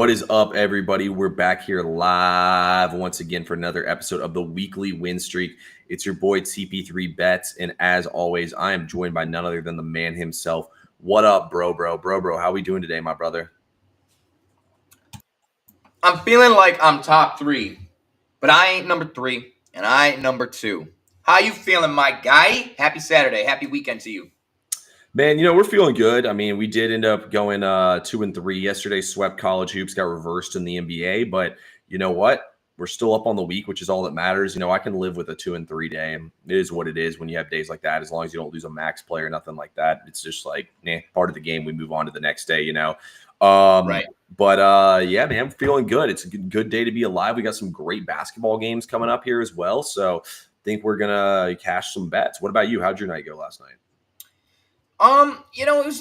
What is up, everybody? We're back here live once again for another episode of the weekly win streak. It's your boy TP3 Bets, and as always, I am joined by none other than the man himself. What up, bro? How we doing today, my brother? I'm feeling like I'm top three, but I ain't number three, and I ain't number two. How you feeling, my guy? Happy Saturday. Happy weekend to you. Man, we're feeling good. I mean, we did end up going 2-3 yesterday. Swept college hoops, got reversed in the NBA, but you know what? We're still up on the week, which is all that matters. I can live with a 2-3 day. It is what it is when you have days like that. As long as you don't lose a max play or nothing like that, it's just like part of the game. We move on to the next day. Right. But yeah, man, I'm feeling good. It's a good day to be alive. We got some great basketball games coming up here as well, so I think we're gonna cash some bets. What about you? How'd your night go last night? It was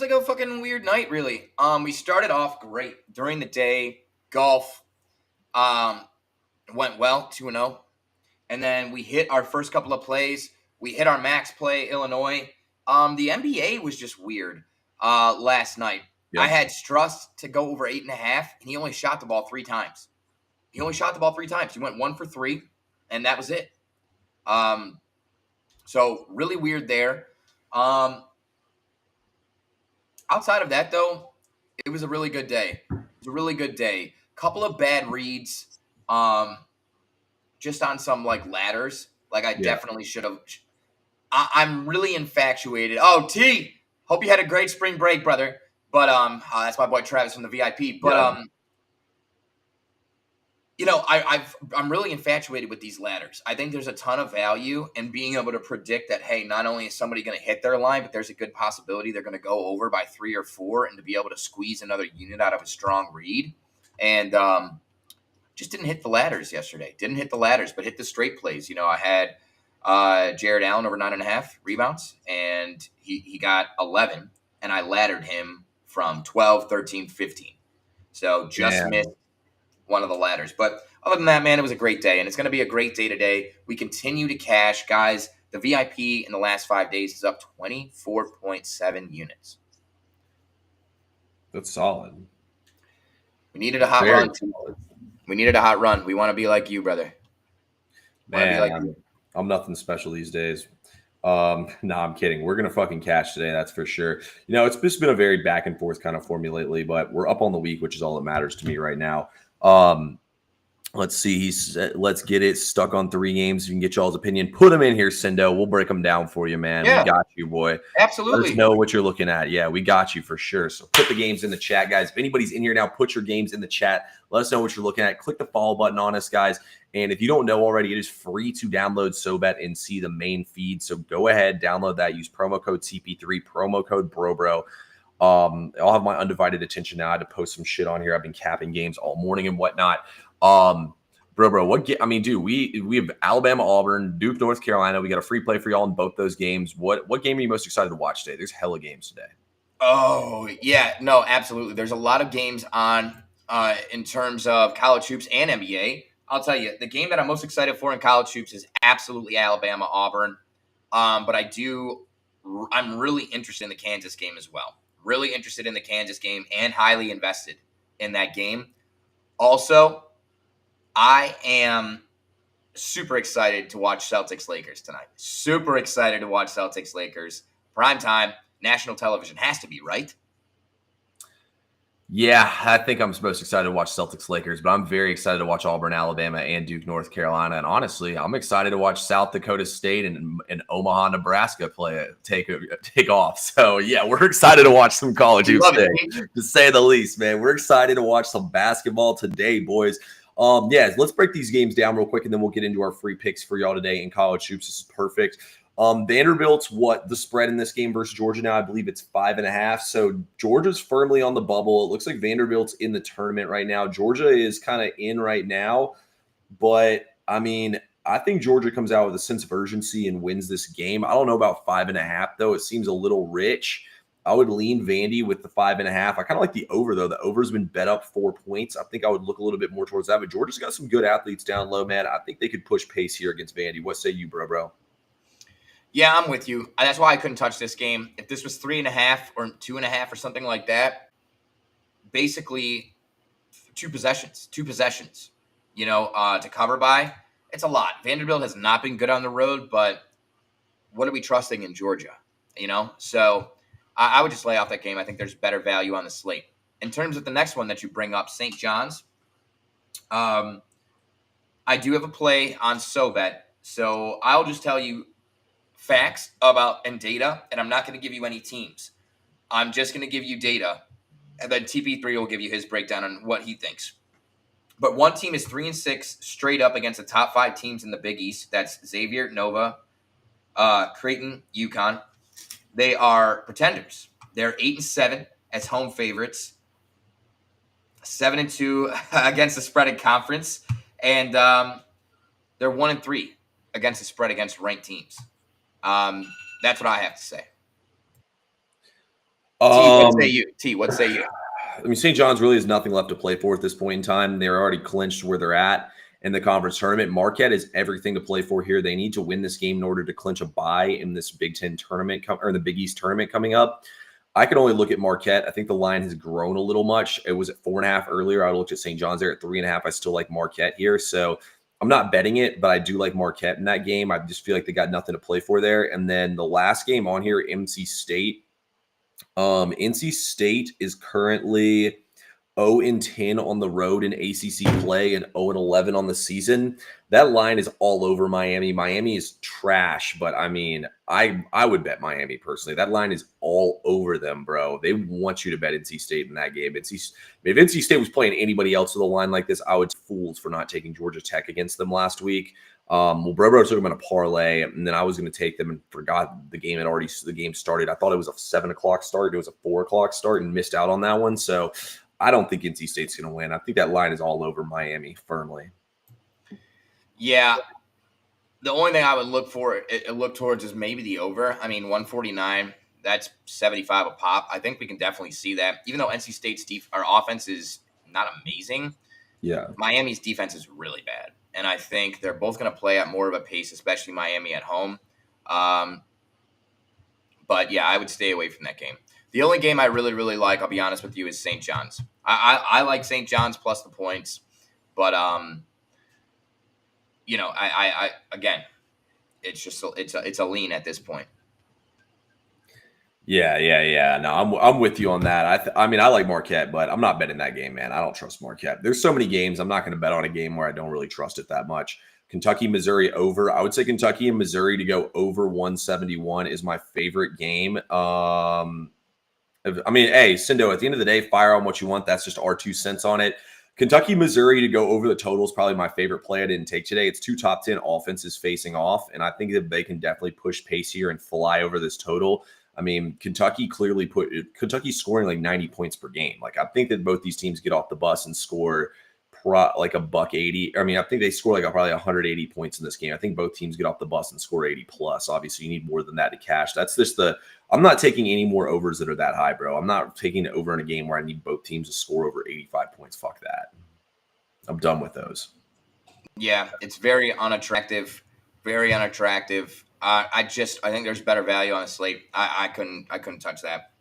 like a fucking weird night, really. We started off great during the day. Golf, went well, 2-0, and then we hit our first couple of plays. We hit our max play, Illinois. The NBA was just weird. Last night, Yep. I had Struss to go over 8.5, and he only shot the ball 3 times. He went 1 for 3, and that was it. So really weird there. Outside of that, though, it was a really good day. Couple of bad reads, just on some ladders. I definitely should have. I'm really infatuated. Oh, T, hope you had a great spring break, brother. But that's my boy Travis from the VIP. But I'm really infatuated with these ladders. I think there's a ton of value in being able to predict that, hey, not only is somebody going to hit their line, but there's a good possibility they're going to go over by 3 or 4, and to be able to squeeze another unit out of a strong read. And just didn't hit the ladders yesterday. But hit the straight plays. I had Jared Allen over 9.5 rebounds, and he got 11, and I laddered him from 12, 13, 15. So just missed one of the ladders. But other than that, man, it was a great day, and it's going to be a great day today. We continue to cash. Guys, the VIP in the last 5 days is up 24.7 units. That's solid. We needed a hot run. We want to be like you, brother. Man, I'm nothing special these days. No, I'm kidding. We're going to fucking cash today. That's for sure. It's just been a very back and forth kind of for me lately, but we're up on the week, which is all that matters to me right now. Let's see. Let's get it stuck on 3 games. You can get y'all's opinion. Put them in here, Sendo. We'll break them down for you, man. Yeah. We got you, boy. Absolutely. Let us know what you're looking at. Yeah, we got you for sure. So put the games in the chat, guys. If anybody's in here now, put your games in the chat. Let us know what you're looking at. Click the follow button on us, guys. And if you don't know already, it is free to download SoBet and see the main feed. So go ahead, download that. Use promo code CP3, promo code BROBRO. I'll have my undivided attention now. I had to post some shit on here. I've been capping games all morning and whatnot. Bro, we have Alabama, Auburn, Duke, North Carolina. We got a free play for y'all in both those games. What game are you most excited to watch today? There's hella games today. Oh, yeah. No, absolutely. There's a lot of games on in terms of college hoops and NBA. I'll tell you, the game that I'm most excited for in college hoops is absolutely Alabama, Auburn. But I'm really interested in the Kansas game as well. Really interested in the Kansas game and highly invested in that game. Also, I am super excited to watch Celtics-Lakers tonight. Super excited to watch Celtics-Lakers. Primetime, national television. Has to be, right? Yeah, I think I'm most excited to watch Celtics-Lakers, but I'm very excited to watch Auburn, Alabama, and Duke, North Carolina. And honestly, I'm excited to watch South Dakota State and Omaha, Nebraska take off. So, yeah, we're excited to watch some college hoops today, to say the least, man. We're excited to watch some basketball today, boys. Let's break these games down real quick, and then we'll get into our free picks for y'all today in college hoops. This is perfect. Vanderbilt's the spread in this game versus Georgia now? I believe it's 5.5. So Georgia's firmly on the bubble. It looks like Vanderbilt's in the tournament right now. Georgia is kind of in right now, but I mean, I think Georgia comes out with a sense of urgency and wins this game. I don't know about 5.5 though. It seems a little rich. I would lean Vandy with the 5.5. I kind of like the over though. The over's been bet up 4 points. I think I would look a little bit more towards that. But Georgia's got some good athletes down low, man. I think they could push pace here against Vandy. What say you, bro? Yeah, I'm with you. That's why I couldn't touch this game. If this was 3.5 or 2.5 or something like that, basically two possessions, to cover by. It's a lot. Vanderbilt has not been good on the road, but what are we trusting in Georgia? So I would just lay off that game. I think there's better value on the slate. In terms of the next one that you bring up, St. John's, I do have a play on SoBet, so I'll just tell you facts about and data, and I'm not going to give you any teams. I'm just going to give you data, and then TP3 will give you his breakdown on what he thinks. But one team is 3-6 straight up against the top 5 teams in the Big East. That's Xavier, Nova, Creighton, UConn. They are pretenders. They're 8-7 as home favorites, 7-2 against the spread in conference, and they're 1-3 against the spread against ranked teams. That's what I have to say. T, what say you? I mean, St. John's really has nothing left to play for at this point in time. They're already clinched where they're at in the conference tournament. Marquette is everything to play for here. They need to win this game in order to clinch a bye in this Big Ten tournament or the Big East tournament coming up. I can only look at Marquette. I think the line has grown a little much. It was at 4.5 earlier. I looked at St. John's there at 3.5. I still like Marquette here. So I'm not betting it, but I do like Marquette in that game. I just feel like they got nothing to play for there. And then the last game on here, NC State. NC State is currently 0-10 on the road in ACC play and 0-11 on the season. That line is all over Miami. Miami is trash, but I mean, I would bet Miami personally. That line is all over them, bro. They want you to bet NC State in that game. If NC State was playing anybody else with a line like this, I would fools for not taking Georgia Tech against them last week. Well, Bro took them in a parlay, and then I was going to take them and forgot the game started. I thought it was a 7:00 start. It was a 4:00 start and missed out on that one. So I don't think NC State's going to win. I think that line is all over Miami firmly. Yeah. The only thing I would look towards is maybe the over. I mean, 149, that's 75 a pop. I think we can definitely see that. Even though NC State's our offense is not amazing, yeah, Miami's defense is really bad. And I think they're both going to play at more of a pace, especially Miami at home. But, yeah, I would stay away from that game. The only game I really, really like, I'll be honest with you, is St. John's. I like St. John's plus the points. But, again, it's just it's a lean at this point. Yeah. No, I'm with you on that. I mean, I like Marquette, but I'm not betting that game, man. I don't trust Marquette. There's so many games. I'm not going to bet on a game where I don't really trust it that much. Kentucky, Missouri over. I would say Kentucky and Missouri to go over 171 is my favorite game. I mean, hey, Sindo, at the end of the day, fire on what you want. That's just our 2 cents on it. Kentucky, Missouri to go over the total is probably my favorite play I didn't take today. It's 2 top 10 offenses facing off, and I think that they can definitely push pace here and fly over this total. I mean, Kentucky's scoring like 90 points per game. Like, I think that both these teams get off the bus and score like $180. I mean, I think they score like probably 180 points in this game. I think both teams get off the bus and score 80 plus. Obviously, you need more than that to cash. That's just I'm not taking any more overs that are that high, bro. I'm not taking it over in a game where I need both teams to score over 85 points. Fuck that. I'm done with those. Yeah, it's very unattractive. Very unattractive. I think there's better value on the slate. I couldn't touch that.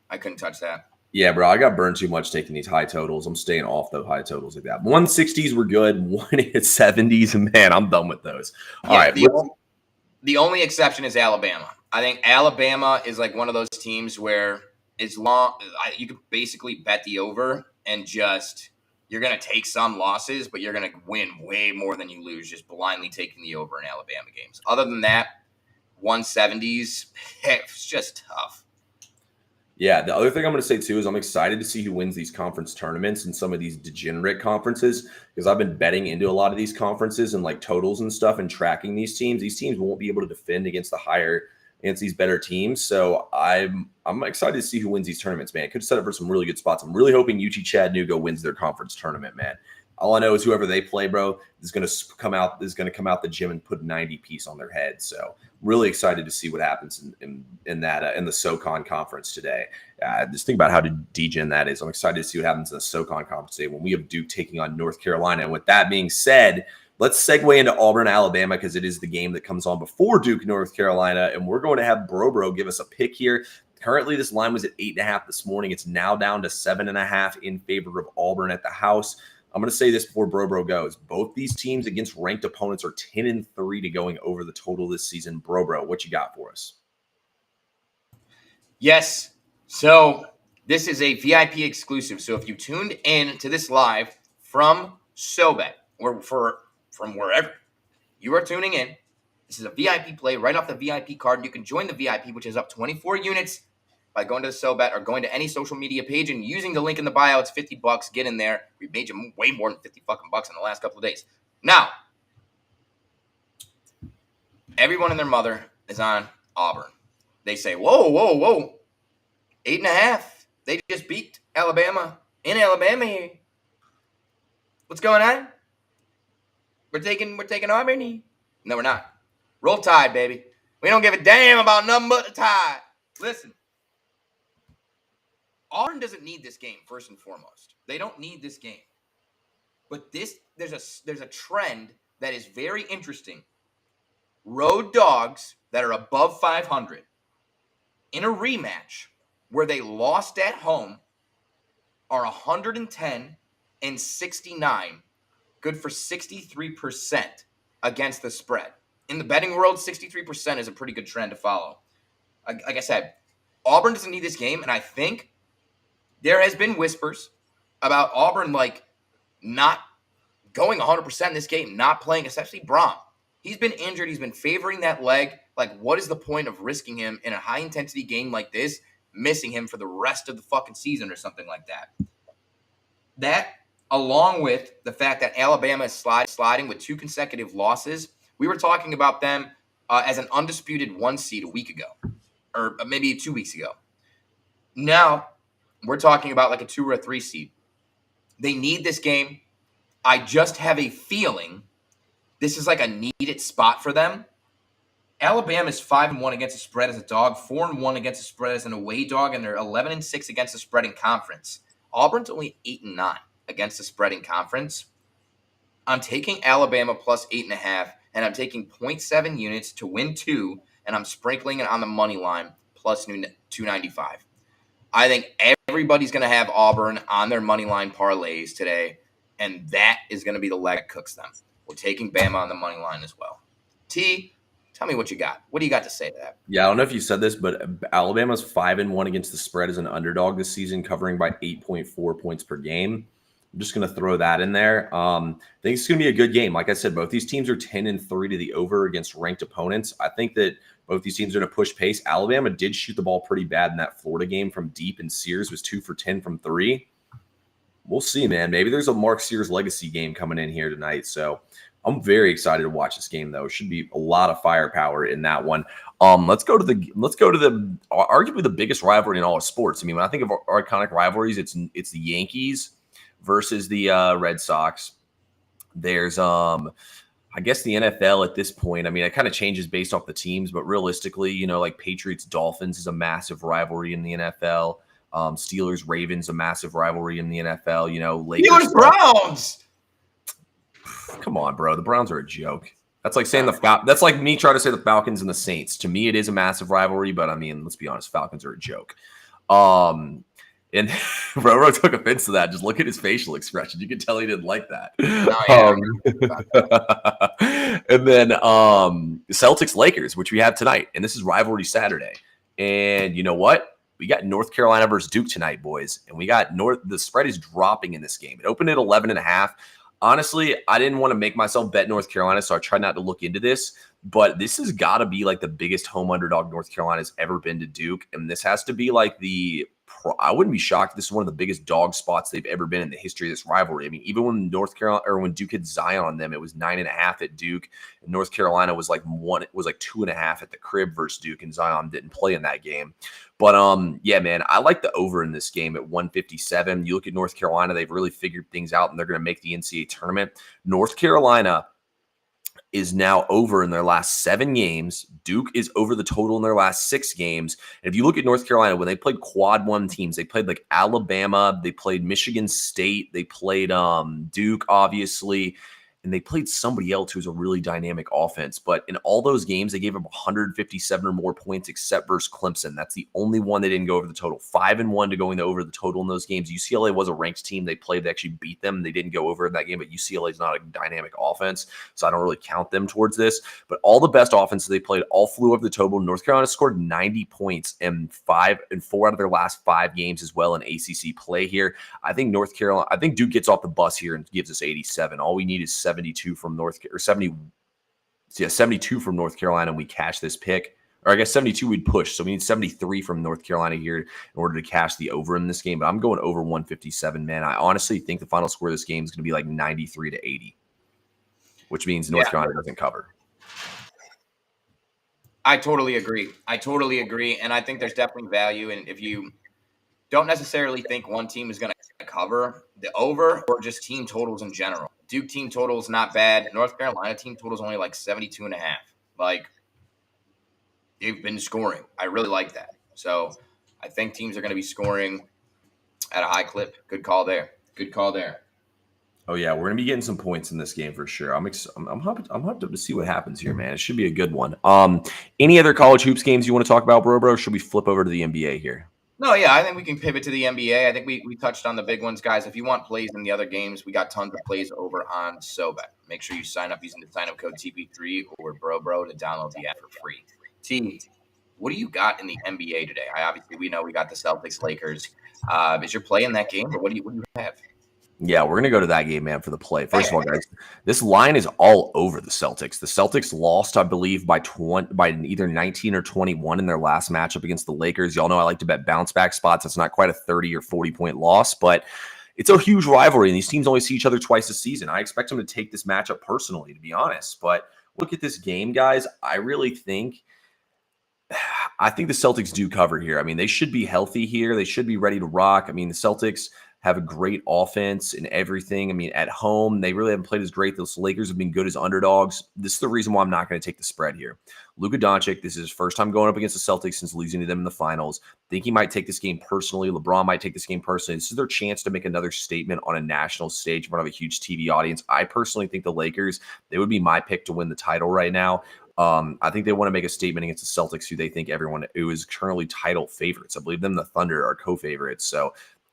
Yeah, bro, I got burned too much taking these high totals. I'm staying off those high totals like that. 160s were good. 170s, and man, I'm done with those. All right. The only exception is Alabama. I think Alabama is like one of those teams where you could basically bet the over and just you're going to take some losses, but you're going to win way more than you lose just blindly taking the over in Alabama games. Other than that, 170s, it's just tough. Yeah, the other thing I'm going to say, too, is I'm excited to see who wins these conference tournaments and some of these degenerate conferences because I've been betting into a lot of these conferences and like totals and stuff and tracking these teams. These teams won't be able to defend against these better teams. So I'm excited to see who wins these tournaments, man. It could set up for some really good spots. I'm really hoping UT Chattanooga wins their conference tournament, man. All I know is whoever they play, bro, is going to come out the gym and put 90 piece on their head. So really excited to see what happens in the SoCon conference today. Just think about how degen that is. I'm excited to see what happens in the SoCon conference today when we have Duke taking on North Carolina. And with that being said, let's segue into Auburn, Alabama, because it is the game that comes on before Duke, North Carolina. And we're going to have Bro give us a pick here. Currently, this line was at 8.5 this morning. It's now down to 7.5 in favor of Auburn at the house. I'm going to say this before Bro goes. Both these teams against ranked opponents are 10-3 to going over the total this season. Bro, what you got for us? Yes. So this is a VIP exclusive. So if you tuned in to this live from SoBet or from wherever you are tuning in, this is a VIP play right off the VIP card. And you can join the VIP, which is up 24 units by going to the SoBet or going to any social media page and using the link in the bio. It's $50. Get in there. We've made you way more than 50 fucking bucks in the last couple of days. Now, everyone and their mother is on Auburn. They say, whoa. 8.5. They just beat Alabama in Alabama here. What's going on? We're taking Auburn. No, we're not. Roll Tide, baby. We don't give a damn about nothing but the Tide. Listen. Auburn doesn't need this game, first and foremost. They don't need this game. But there's a trend that is very interesting. Road dogs that are above 500 in a rematch where they lost at home are 110 and 69, good for 63% against the spread. In the betting world, 63% is a pretty good trend to follow. Like I said, Auburn doesn't need this game, and I think there has been whispers about Auburn not going 100% in this game, not playing, especially Braum. He's been injured. He's been favoring that leg. What is the point of risking him in a high-intensity game like this, missing him for the rest of the fucking season or something like that? That, along with the fact that Alabama is sliding with 2 consecutive losses, we were talking about them as an undisputed 1 seed a week ago, or maybe 2 weeks ago. Now, we're talking about a 2 or a 3 seed. They need this game. I just have a feeling this is a needed spot for them. Alabama is 5-1 against the spread as a dog, 4-1 against the spread as an away dog, and they're 11-6 against the spread in conference. Auburn's only 8-9 against the spread in conference. I'm taking Alabama plus 8.5, and I'm taking 0.7 units to win 2, and I'm sprinkling it on the money line plus 295. I think everybody's going to have Auburn on their money line parlays today, and that is going to be the leg that cooks them. We're taking Bama on the money line as well. T, tell me what you got. What do you got to say to that? Yeah, I don't know if you said this, but Alabama's 5-1 against the spread as an underdog this season, covering by 8.4 points per game. I'm just going to throw that in there. I think it's going to be a good game. Like I said, both these teams are 10-3 to the over against ranked opponents. I think that both these teams are going to push pace. Alabama did shoot the ball pretty bad in that Florida game from deep, and Sears was 2 for 10 from 3. We'll see, man. Maybe there's a Mark Sears legacy game coming in here tonight. So I'm very excited to watch this game, though. Should be a lot of firepower in that one. Let's go to the arguably the biggest rivalry in all of sports. I mean, when I think of our iconic rivalries, it's the Yankees versus the Red Sox. There's I guess the NFL at this point. I mean, it kind of changes based off the teams, but realistically, Patriots Dolphins is a massive rivalry in the NFL. Steelers Ravens, a massive rivalry in the NFL. Lakers Browns. Come on, bro. The Browns are a joke. That's like saying that's like me trying to say the Falcons and the Saints. To me, it is a massive rivalry, but I mean, let's be honest, Falcons are a joke. And Roro took offense to that. Just look at his facial expression. You can tell he didn't like that. And then Celtics Lakers, which we have tonight, and this is rivalry Saturday. And you know what? We got North Carolina versus Duke tonight, boys. And we got the spread is dropping in this game. It opened at 11.5. Honestly, I didn't want to make myself bet North Carolina, so I tried not to look into this. But this has got to be the biggest home underdog North Carolina's ever been to Duke. And this has to be I wouldn't be shocked if this is one of the biggest dog spots they've ever been in the history of this rivalry. I mean, even when North Carolina or when Duke had Zion on them, it was 9.5 at Duke. And North Carolina was 2.5 at the crib versus Duke, and Zion didn't play in that game. But yeah, man, I like the over in this game at 157. You look at North Carolina, they've really figured things out, and they're going to make the NCAA tournament. North Carolina is now over in their last 7 games. Duke is over the total in their last 6 games. And if you look at North Carolina, when they played quad 1 teams, they played Alabama, they played Michigan State, they played Duke, obviously. and they played somebody else who's a really dynamic offense. But in all those games, they gave up 157 or more points except versus Clemson. That's the only one they didn't go over the total. 5-1 to going over the total in those games. UCLA was a ranked team. They played, they actually beat them. They didn't go over in that game, but UCLA is not a dynamic offense, so I don't really count them towards this. But all the best offenses they played all flew over the total. North Carolina scored 90 points in 4 out of their last 5 games as well in ACC play here. I think Duke gets off the bus here and gives us 87. All we need is 72 from 72 from North Carolina, and we cash this pick. Or I guess 72 we'd push. So we need 73 from North Carolina here in order to cash the over in this game. But I'm going over 157, man. I honestly think the final score of this game is going to be like 93 to 80, which means North Carolina doesn't cover. I totally agree. And I think there's definitely value. And if you don't necessarily think one team is going to cover the over or just team totals in general, Duke team total is not bad. North Carolina team total is only like 72.5. Like, they've been scoring. I really like that. So I think teams are going to be scoring at a high clip. Good call there. Oh yeah, we're gonna be getting some points in this game for sure. I'm hyped up to see what happens here, man. It should be a good one. Any other college hoops games you want to talk about, bro? Should we flip over to the NBA here? No, yeah, I think we can pivot to the NBA. I think we touched on the big ones, guys. If you want plays in the other games, we got tons of plays over on SoBet. Make sure you sign up using the sign-up code TP3 or BROBRO to download the app for free. T, what do you got in the NBA today? We know we got the Celtics Lakers. Is your play in that game, or what do you have? Yeah, we're going to go to that game, man, for the play. First of all, guys, this line is all over the Celtics. The Celtics lost, I believe, by either 19 or 21 in their last matchup against the Lakers. Y'all know I like to bet bounce back spots. It's not quite a 30 or 40-point loss, but it's a huge rivalry, and these teams only see each other twice a season. I expect them to take this matchup personally, to be honest. But look at this game, guys. I think the Celtics do cover here. I mean, they should be healthy here. They should be ready to rock. I mean, the Celtics have a great offense and everything. I mean, at home, they really haven't played as great. Those Lakers have been good as underdogs. This is the reason why I'm not going to take the spread here. Luka Doncic, this is his first time going up against the Celtics since losing to them in the finals. I think he might take this game personally. LeBron might take this game personally. This is their chance to make another statement on a national stage in front of a huge TV audience. I personally think the Lakers, they would be my pick to win the title right now. I think they want to make a statement against the Celtics, who they think who is currently title favorites. I believe them, the Thunder, are co-favorites. So,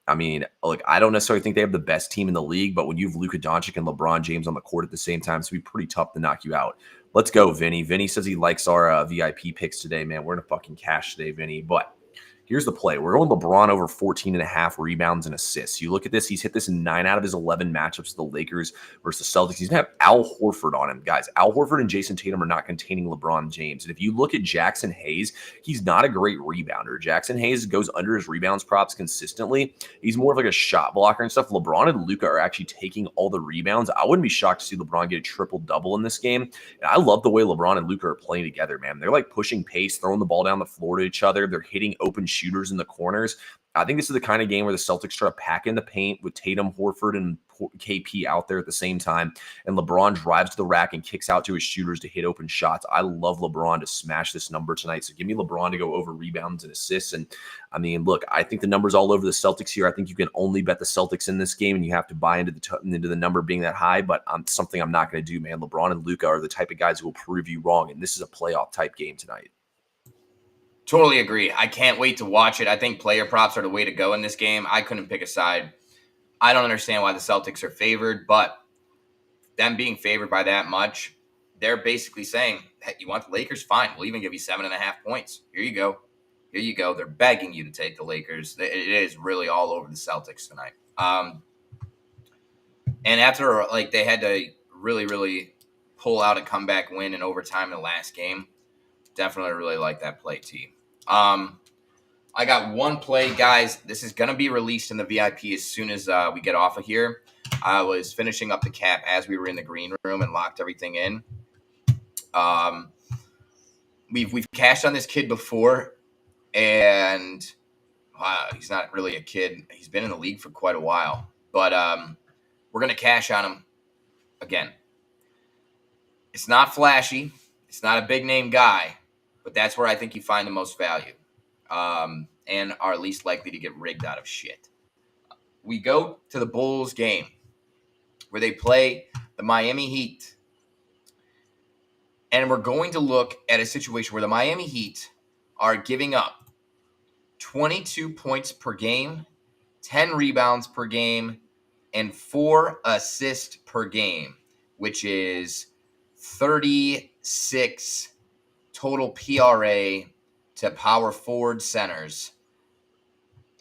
I mean, look, I don't necessarily think they have the best team in the league, but when you have Luka Doncic and LeBron James on the court at the same time, it's going to be pretty tough to knock you out. Let's go, Vinny. Vinny says he likes our VIP picks today, man. We're going to fucking cash today, Vinny. But here's the play. We're going LeBron over 14.5 rebounds and assists. You look at this. He's hit this in 9 out of his 11 matchups with the Lakers versus the Celtics. He's going to have Al Horford on him, guys. Al Horford and Jason Tatum are not containing LeBron James. And if you look at Jackson Hayes, he's not a great rebounder. Jackson Hayes goes under his rebounds props consistently. He's more of like a shot blocker and stuff. LeBron and Luka are actually taking all the rebounds. I wouldn't be shocked to see LeBron get a triple-double in this game. And I love the way LeBron and Luka are playing together, man. They're like pushing pace, throwing the ball down the floor to each other. They're hitting open shooters in the corners. I think this is the kind of game where the Celtics try to pack in the paint with Tatum, Horford, and KP out there at the same time, and LeBron drives to the rack and kicks out to his shooters to hit open shots. I love LeBron to smash this number tonight, so give me LeBron to go over rebounds and assists. And I mean, look, I think the number's all over the Celtics here. I think you can only bet the Celtics in this game, and you have to buy into the number being that high, but something I'm not going to do, man. LeBron and Luka are the type of guys who will prove you wrong, and this is a playoff type game tonight. Totally agree. I can't wait to watch it. I think player props are the way to go in this game. I couldn't pick a side. I don't understand why the Celtics are favored, but them being favored by that much, they're basically saying, hey, you want the Lakers? Fine. We'll even give you 7.5 points. Here you go. They're begging you to take the Lakers. It is really all over the Celtics tonight. And after they had to really, really pull out a comeback win in overtime in the last game, definitely really like that play, T. I got one play, guys. This is going to be released in the VIP as soon as we get off of here. I was finishing up the cap as we were in the green room and locked everything in. We've cashed on this kid before, and he's not really a kid. He's been in the league for quite a while, but we're going to cash on him again. It's not flashy. It's not a big name guy, but that's where I think you find the most value. And are least likely to get rigged out of shit. We go to the Bulls game where they play the Miami Heat. And we're going to look at a situation where the Miami Heat are giving up 22 points per game, 10 rebounds per game, and 4 assists per game, which is 36 total PRA to power forward centers.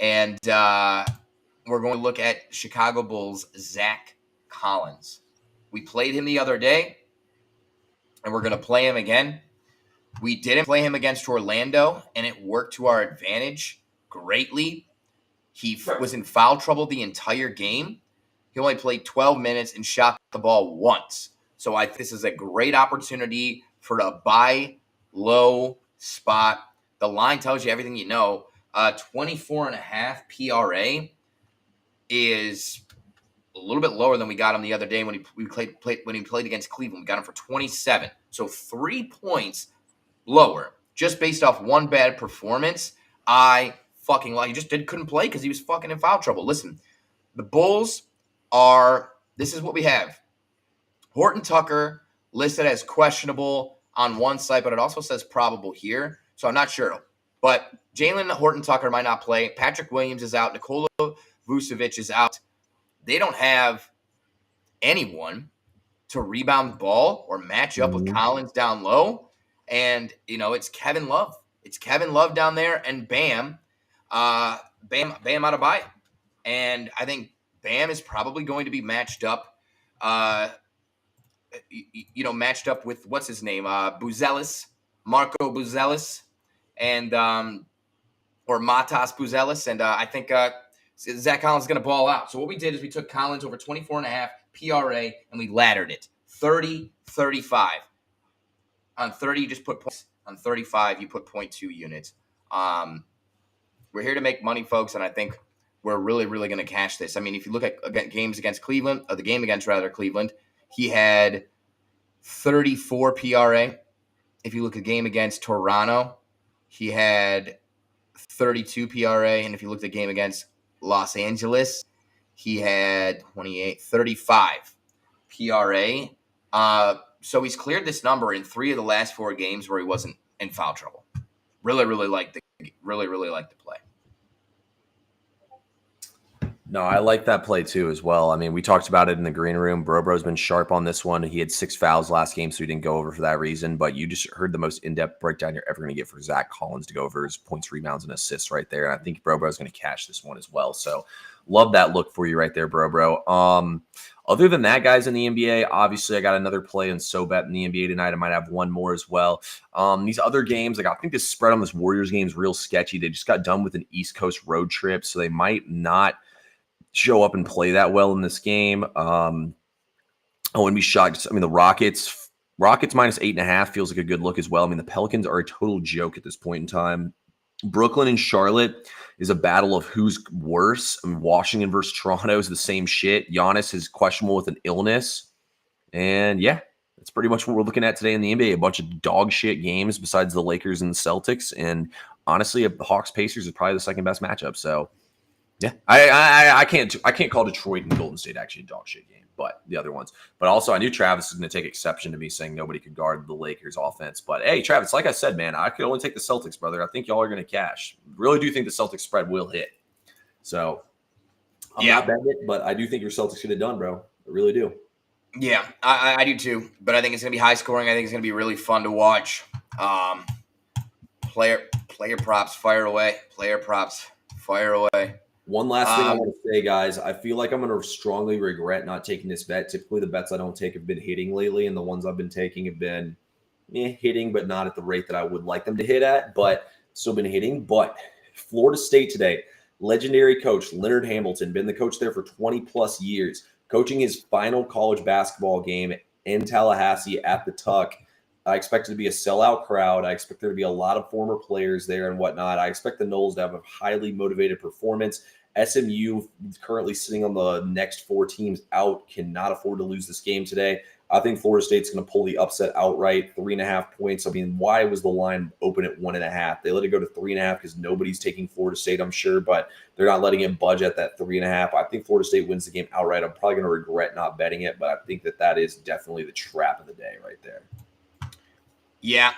And we're going to look at Chicago Bulls' Zach Collins. We played him the other day, and we're going to play him again. We didn't play him against Orlando, and it worked to our advantage greatly. He was in foul trouble the entire game. He only played 12 minutes and shot the ball once. So I think this is a great opportunity for a buy low spot. The line tells you everything you know. 24.5 PRA is a little bit lower than we got him the other day when he played against Cleveland. We got him for 27. So 3 points lower just based off one bad performance. I fucking like. He just couldn't play because he was fucking in foul trouble. Listen, the Bulls are. This is what we have. Horton Tucker listed as questionable on one site, but it also says probable here. So I'm not sure. But Jalen Horton Tucker might not play. Patrick Williams is out. Nikola Vucevic is out. They don't have anyone to rebound the ball or match up with Collins down low. And, it's Kevin Love. It's Kevin Love down there and Bam Adebayo. And I think Bam is probably going to be matched up, matched up with, what's his name? Marco Buzelis, and or Matas Buzelis. And I think Zach Collins is going to ball out. So what we did is we took Collins over 24.5 PRA and we laddered it. 30, 35. On 30, you just put points. On 35, you put 0.2 units. We're here to make money, folks, and I think we're really, really going to cash this. I mean, if you look at games against Cleveland, or the game against Cleveland, he had 34 PRA. If you look at the game against Toronto, he had 32 PRA. And if you look at the game against Los Angeles, he had 35 PRA. So he's cleared this number in 3 of the last 4 games where he wasn't in foul trouble. Really like the play. No, I like that play too as well. I mean, we talked about it in the green room. Bro's been sharp on this one. He had 6 fouls last game, so he didn't go over for that reason. But you just heard the most in-depth breakdown you're ever going to get for Zach Collins to go over his points, rebounds, and assists right there. And I think Bro's going to cash this one as well. So love that look for you right there, Bro. Other than that, guys, in the NBA, obviously I got another play in SoBet in the NBA tonight. I might have one more as well. These other games, I think this spread on this Warriors game is real sketchy. They just got done with an East Coast road trip, so they might not show up and play that well in this game. I wouldn't be shocked. I mean, the Rockets minus 8.5 feels like a good look as well. I mean, the Pelicans are a total joke at this point in time. Brooklyn and Charlotte is a battle of who's worse. I mean, Washington versus Toronto is the same shit. Giannis is questionable with an illness. And yeah, that's pretty much what we're looking at today in the NBA. A bunch of dog shit games besides the Lakers and the Celtics. And honestly, the Hawks-Pacers is probably the second best matchup. So yeah, I can't call Detroit and Golden State actually a dog shit game, but the other ones. But also, I knew Travis is going to take exception to me saying nobody could guard the Lakers offense. But hey, Travis, like I said, man, I could only take the Celtics, brother. I think y'all are going to cash. Really do think the Celtics spread will hit. So I'm not betting it, but I do think your Celtics should have done, bro. I really do. Yeah, I do too. But I think it's going to be high scoring. I think it's going to be really fun to watch. Player props, fire away. Player props, fire away. One last thing I want to say, guys. I feel like I'm going to strongly regret not taking this bet. Typically, the bets I don't take have been hitting lately, and the ones I've been taking have been hitting, but not at the rate that I would like them to hit at, but still been hitting. But Florida State today, legendary coach Leonard Hamilton, been the coach there for 20-plus years, coaching his final college basketball game in Tallahassee at the Tuck. I expect it to be a sellout crowd. I expect there to be a lot of former players there and whatnot. I expect the Noles to have a highly motivated performance. SMU, currently sitting on the next 4 teams out, cannot afford to lose this game today. I think Florida State's going to pull the upset outright, 3.5 points. I mean, why was the line open at 1.5? They let it go to 3.5 because nobody's taking Florida State, I'm sure, but they're not letting it budge at that 3.5. I think Florida State wins the game outright. I'm probably going to regret not betting it, but I think that is definitely the trap of the day right there. Yeah.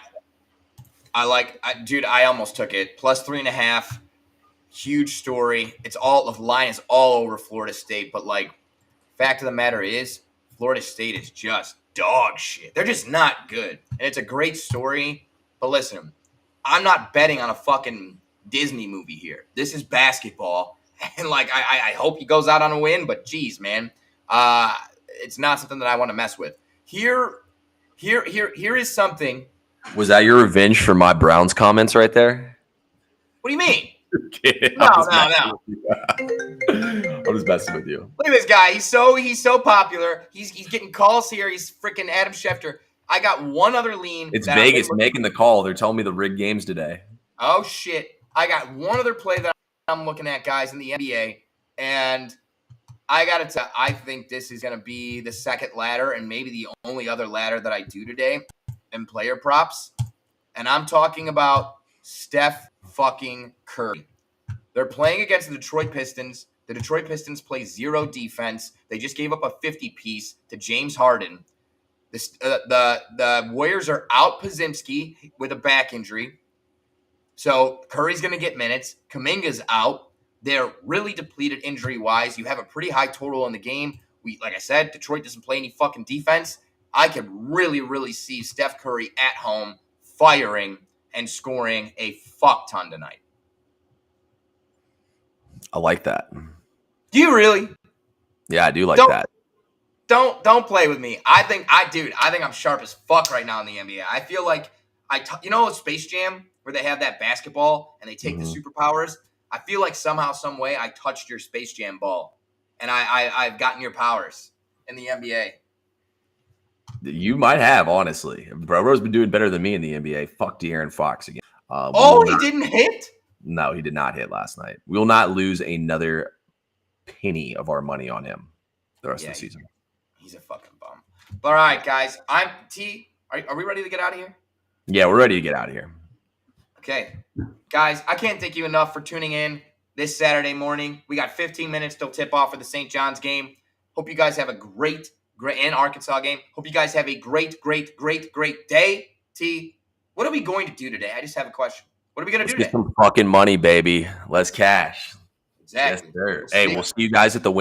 Dude, I almost took it. Plus 3.5. Huge story. The line is all over Florida State, but fact of the matter is, Florida State is just dog shit. They're just not good. And it's a great story. But listen, I'm not betting on a fucking Disney movie here. This is basketball. And I hope he goes out on a win, but geez, man. It's not something that I want to mess with. Here is something. Was that your revenge for my Browns comments right there? What do you mean? No. No. I'm just messing with you. Look at this guy. He's so popular. He's getting calls here. He's freaking Adam Schefter. I got one other lean. It's Vegas making the call. They're telling me the rigged games today. Oh shit! I got one other play that I'm looking at, guys, in the NBA, and I got to tell you, I think this is going to be the second ladder and maybe the only other ladder that I do today in player props, and I'm talking about Steph fucking Curry. They're playing against the Detroit Pistons. The Detroit Pistons play zero defense. They just gave up a 50-piece to James Harden. The Warriors are out Podziemski with a back injury. So Curry's going to get minutes. Kuminga's out. They're really depleted injury-wise. You have a pretty high total in the game. Like I said, Detroit doesn't play any fucking defense. I could really, really see Steph Curry at home firing and scoring a fuck ton tonight. I like that. Do you really? Yeah, I do like that. Don't play with me. I think I'm sharp as fuck right now in the NBA. I feel like Space Jam where they have that basketball and they take the superpowers. I feel like somehow, some way, I touched your Space Jam ball, and I've gotten your powers in the NBA. You might have, honestly. Bro's been doing better than me in the NBA. Fuck De'Aaron Fox again. He didn't hit? No, he did not hit last night. We will not lose another penny of our money on him the rest of the season. He's a fucking bum. But all right, guys. I'm T. Are we ready to get out of here? Yeah, we're ready to get out of here. Okay. Guys, I can't thank you enough for tuning in this Saturday morning. We got 15 minutes till tip-off for the St. John's game. Hope you guys have a great and Arkansas game. Hope you guys have a great day. T, what are we going to do today? I just have a question. What are we going to do today? Get some fucking money, baby. Let's cash. Exactly. Yes, sir. We'll see you guys at the win.